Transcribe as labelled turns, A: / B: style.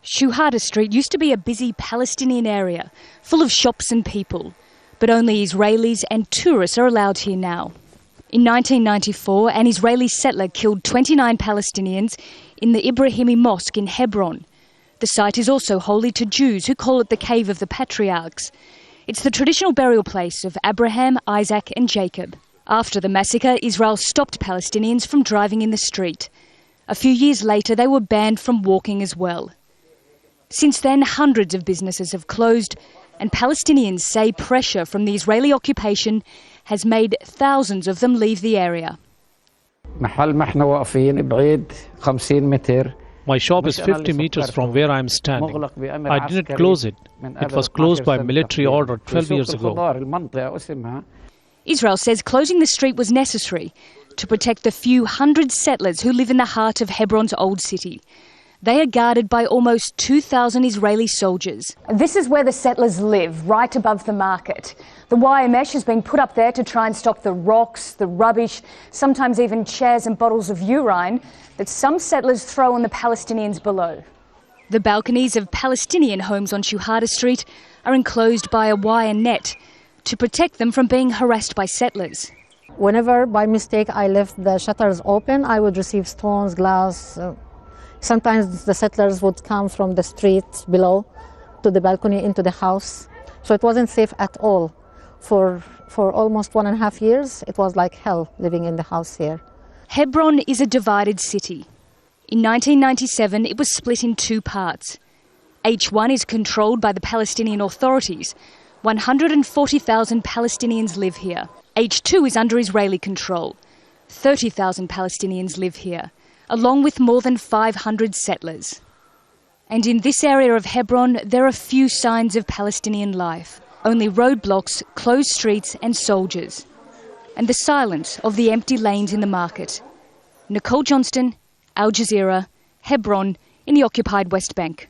A: Shuhada Street used to be a busy Palestinian area, full of shops and people, but only Israelis and tourists are allowed here now. In 1994, an Israeli settler killed 29 Palestinians in the Ibrahimi Mosque in Hebron. The site is also holy to Jews who call it the Cave of the Patriarchs. It's the traditional burial place of Abraham, Isaac and Jacob. After the massacre, Israel stopped Palestinians from driving in the street. A few years later, they were banned from walking as well. Since then, hundreds of businesses have closed, and Palestinians say pressure from the Israeli occupation has made thousands of them leave the area.
B: My shop is 50 meters from where I am standing. I didn't close it. It was closed by military order 12 years ago.
A: Israel says closing the street was necessary to protect the few hundred settlers who live in the heart of Hebron's old city. They are guarded by almost 2,000 Israeli soldiers. This is where the settlers live, right above the market. The wire mesh has been put up there to try and stop the rocks, the rubbish, sometimes even chairs and bottles of urine that some settlers throw on the Palestinians below. The balconies of Palestinian homes on Shuhada Street are enclosed by a wire net to protect them from being harassed by settlers.
C: Whenever by mistake I left the shutters open, I would receive stones, glass. Sometimes the settlers would come from the street below to the balcony into the house. So it wasn't safe at all. For almost 1.5 years, it was like hell living in the house here.
A: Hebron is a divided city. In 1997, it was split in two parts. H1 is controlled by the Palestinian authorities. 140,000 Palestinians live here. H2 is under Israeli control. 30,000 Palestinians live here, along with more than 500 settlers. And in this area of Hebron, there are few signs of Palestinian life. Only roadblocks, closed streets and soldiers. And the silence of the empty lanes in the market. Nicole Johnston, Al Jazeera, Hebron, in the occupied West Bank.